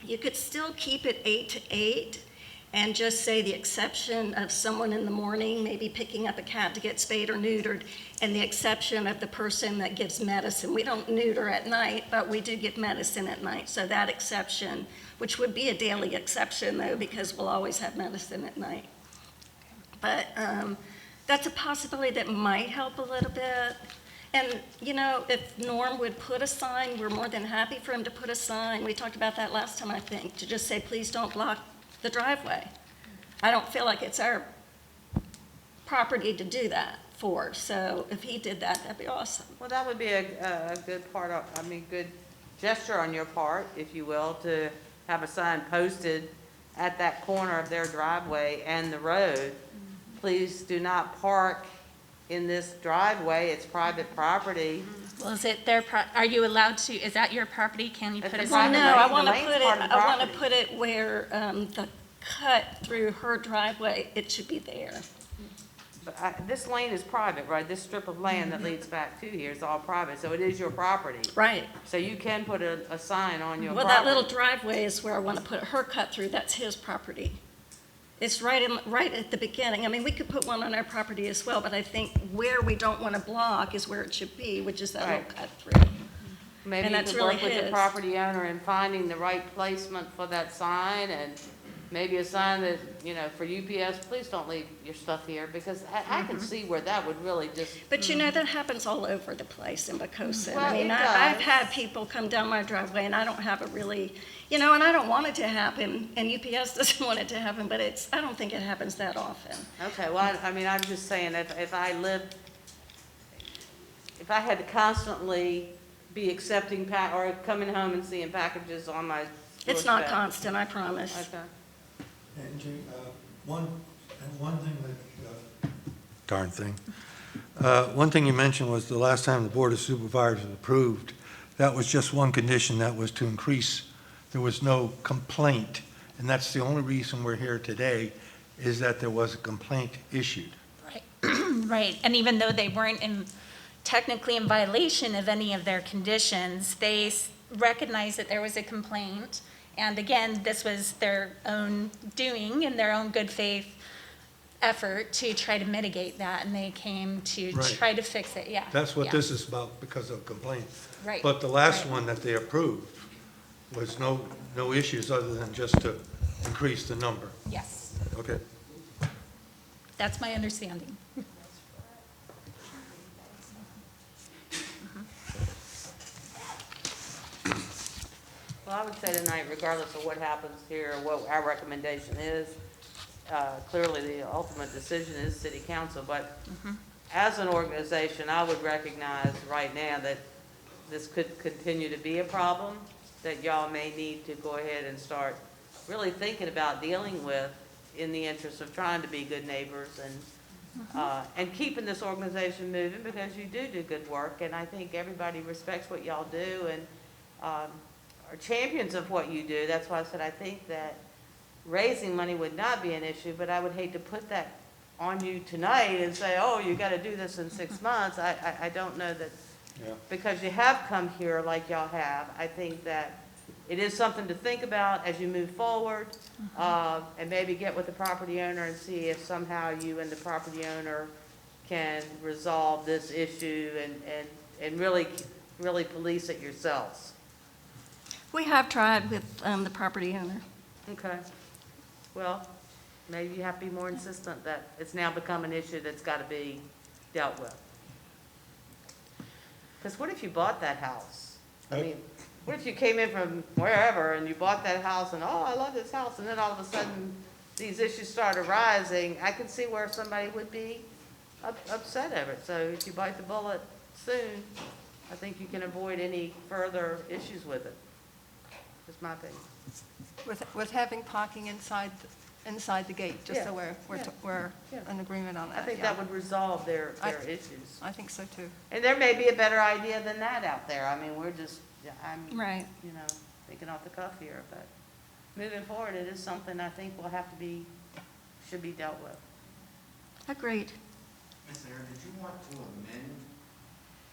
you could still keep it 8 to 8, and just say the exception of someone in the morning, maybe picking up a cat to get spayed or neutered, and the exception of the person that gives medicine. We don't neuter at night, but we do give medicine at night. So that exception, which would be a daily exception though, because we'll always have medicine at night. But that's a possibility that might help a little bit. And, you know, if Norm would put a sign, we're more than happy for him to put a sign. We talked about that last time, I think, to just say, please don't block the driveway. I don't feel like it's our property to do that for, so if he did that, that'd be awesome. Well, that would be a good part of, I mean, good gesture on your part, if you will, to have a sign posted at that corner of their driveway and the road. Please do not park in this driveway, it's private property. Well, is it their, are you allowed to, is that your property? Can you If put a it's sign? Well, private no, I lane, want the to lane's put it, part of the I want to property. put it where the cut through her driveway, it should be there. But this lane is private, right? This strip of land that leads back to here is all private, so it is your property. Right. So you can put a sign on your Well, property. that little driveway is where I want to put her cut through, that's his property. It's right at the beginning. I mean, we could put one on our property as well, but I think where we don't want to block is where it should be, which is that little Right. cut through. Maybe and you that's could work really with the his. property owner in finding the right placement for that sign, and maybe a sign that, you know, for UPS, please don't leave your stuff here, because I can see where that would really just, But you know, that happens all over the place in Poquoson. Well, I mean, it I've does. had people come down my driveway and I don't have a really, you know, and I don't want it to happen, and UPS doesn't want it to happen, but I don't think it happens that often. okay, well, I mean, I'm just saying, if I had to constantly be accepting or coming home and seeing packages on my It's not doorstep. constant, I promise. Okay. Angie, one thing that, darn thing. One thing you mentioned was the last time the Board of Supervisors approved, that was just one condition, that was to increase, there was no complaint. And that's the only reason we're here today, is that there was a complaint issued. Right, right, and even though they weren't technically in violation of any of their conditions, they recognized that there was a complaint. And again, this was their own doing and their own good faith effort to try to mitigate that, and they came to Right. try to fix it, yeah. That's what yeah. this is about, because of complaint. Right. But the last right. one that they approved was no issues other than just to increase the number. Yes, Okay. that's my understanding. Well, I would say tonight, regardless of what happens here, what our recommendation is, clearly the ultimate decision is city council, but as an organization, I would recognize right now that this could continue to be a problem, that y'all may need to go ahead and start really thinking about dealing with in the interest of trying to be good neighbors and keeping this organization moving, because you do good work, and I think everybody respects what y'all do and are champions of what you do. That's why I said I think that raising money would not be an issue, but I would hate to put that on you tonight and say, oh, you got to do this in 6 months. I don't know that, Yeah. because you have come here like y'all have, I think that it is something to think about as you move forward, and maybe get with the property owner and see if somehow you and the property owner can resolve this issue and really police it yourselves. We have tried with the property owner. Okay. Well, maybe you have to be more insistent that it's now become an issue that's got to be dealt with. Because what if you bought that house? I mean, what if you came in from wherever and you bought that house and, oh, I love this house, and then all of a sudden these issues start arising? I can see where somebody would be upset over it. So if you bite the bullet soon, I think you can avoid any further issues with it. That's my opinion. With having parking inside the gate, just so Yeah, we're yeah. in agreement on that. I think yeah. that would resolve their I- issues. I think so too. And there may be a better idea than that out there. I mean, we're just, I'm, Right. you know, thinking off the cuff here, but moving forward, it is something I think will have to be, should be dealt with. Agreed. Ms. Aaron, did you want to amend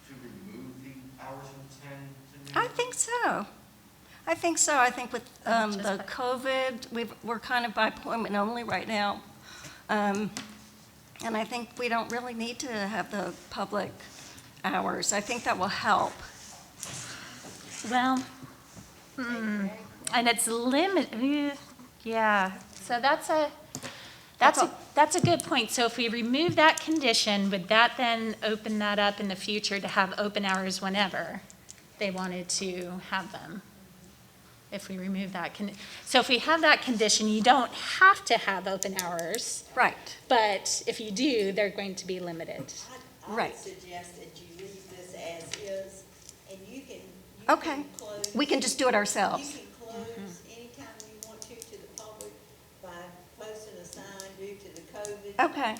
to remove the hours from 10 to noon? I think so. I think so. I think with the COVID, we're kind of by appointment only right now. And I think we don't really need to have the public hours. I think that will help. Well, and it's limited, yeah, so that's That's a good point. So if we remove that condition, would that then open that up in the future to have open hours whenever they wanted to have them? If we remove that, so if we have that condition, you don't have to have open hours, Right. but if you do, they're going to be limited. I Right. would suggest that you leave this as is, and you can Okay. close. We can just do it ourselves. You can close anytime you want to the public by posting a sign due to the COVID. Okay.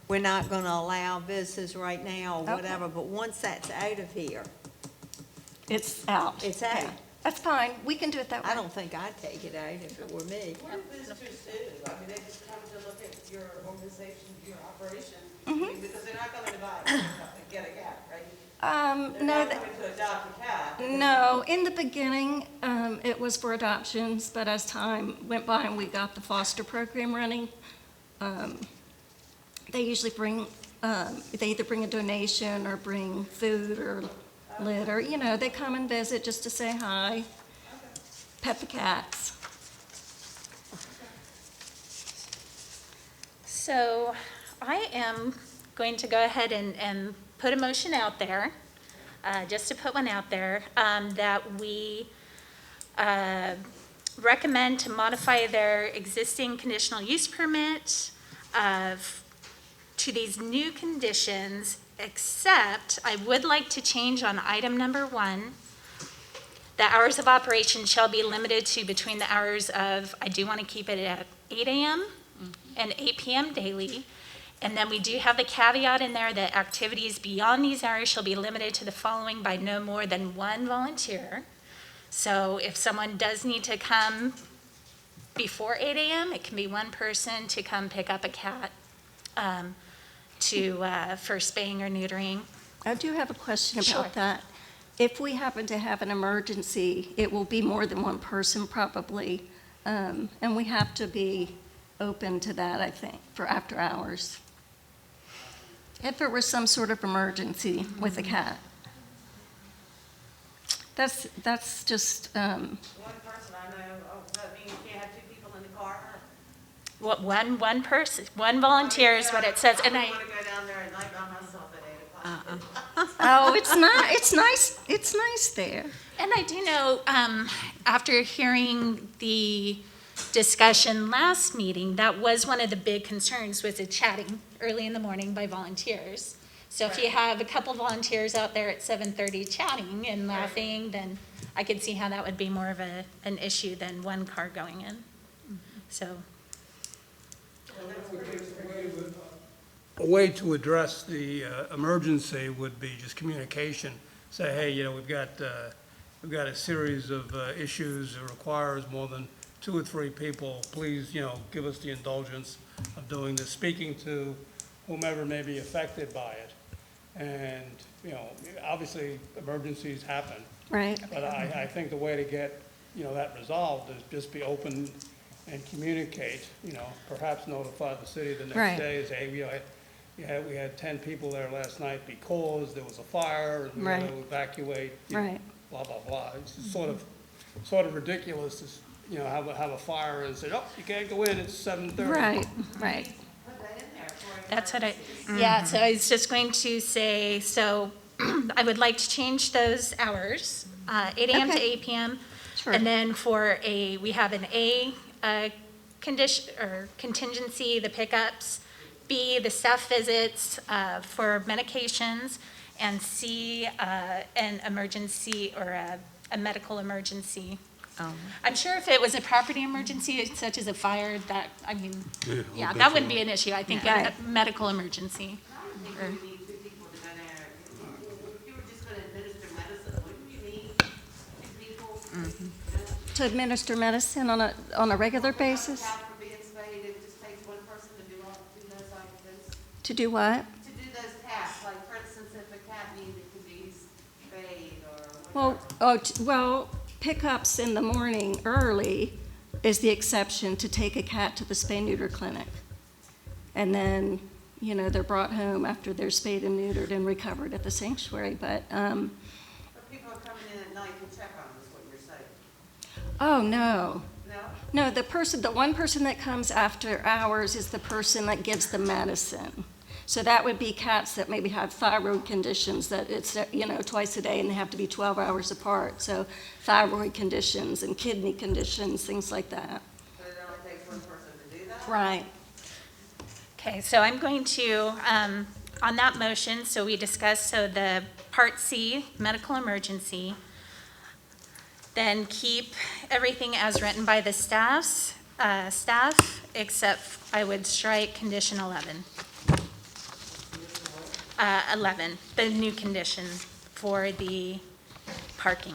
We're not gonna allow visitors right now or Okay. whatever, but once that's out of here, It's out. it's out. Yeah. That's fine. We can do it that way. I don't think I'd take it out if it were me. What do visitors do? I mean, they just come to look at your organization, your operation? Mhm. Because they're not coming to buy, and get a cat, right? They're No, not coming to adopt a cat. no, in the beginning, it was for adoptions, but as time went by and we got the foster program running, they usually bring, they either bring a donation or bring food or litter, you know, they come and visit just to say hi, pet the cats. So I am going to go ahead and put a motion out there, just to put one out there, that we recommend to modify their existing conditional use permit to these new conditions, except I would like to change on item number 1. The hours of operation shall be limited to between the hours of, I do want to keep it at 8 a.m. and 8 p.m. daily. And then we do have the caveat in there that activities beyond these hours shall be limited to the following by no more than 1 volunteer. So if someone does need to come before 8 a.m., it can be one person to come pick up a cat for spaying or neutering. I do have a question Sure. about that. If we happen to have an emergency, it will be more than one person probably, and we have to be open to that, I think, for after hours. If there was some sort of emergency with a cat. That's just, One person I know, does that mean you can't have 2 people in the car? What, one person, one volunteer is what it says, and I don't want to go down there at night by myself at 8 o'clock. oh, it's nice there. And I do know, after hearing the discussion last meeting, that was one of the big concerns, was the chatting early in the morning by volunteers. So if you have a couple volunteers out there at 7:30 chatting and laughing, then I could see how that would be more of an issue than one car going in. So, A way to address the emergency would be just communication. Say, hey, you know, we've got a series of issues that requires more than 2 or 3 people. Please, you know, give us the indulgence of doing this, speaking to whomever may be affected by it. And, you know, obviously, emergencies happen. Right. But I think the way to get, you know, that resolved is just be open and communicate, you know, perhaps notify the city the Right. next day, say, hey, we had 10 people there last night because there was a fire and we had Right. to evacuate, you know, Right. blah, blah, blah. It's just sort of ridiculous to, you know, have a fire and say, oh, you can't go in, it's 7:30. Right, right. that's what yeah, so I was just going to say, so I would like to change those hours, 8 a.m. to Okay. 8 p.m. Sure. And then we have an A condition, or contingency, the pickups, B, the staff visits for medications, and C, an emergency or a medical emergency. I'm sure if it was a property emergency, such as a fire, that, I mean, yeah, that wouldn't be an issue. I think a Right. medical emergency. I don't think you need 2 people to go there. If you were just going to administer medicine, wouldn't you need 2 people? To administer medicine on a regular basis? Cat for being spayed, it just takes 1 person to do those items. To do what? To do those tasks, like for instance, if a cat needed to be spayed or whatever. Well, pickups in the morning early is the exception, to take a cat to the spay-neuter clinic. And then, you know, they're brought home after they're spayed and neutered and recovered at the sanctuary. But, But people are coming in at night to check on them, is what you're saying. oh, no, No, the one person that comes after hours is the person that gives the medicine. So that would be cats that maybe have thyroid conditions, that it's, twice a day and they have to be 12 hours apart. So thyroid conditions and kidney conditions, things like that. So it only takes one person to do that? Right. Okay, so I'm going to, on that motion, so we discussed, so the Part C, medical emergency, then keep everything as written by the staff, except I would strike condition 11. 11, the new condition for the parking.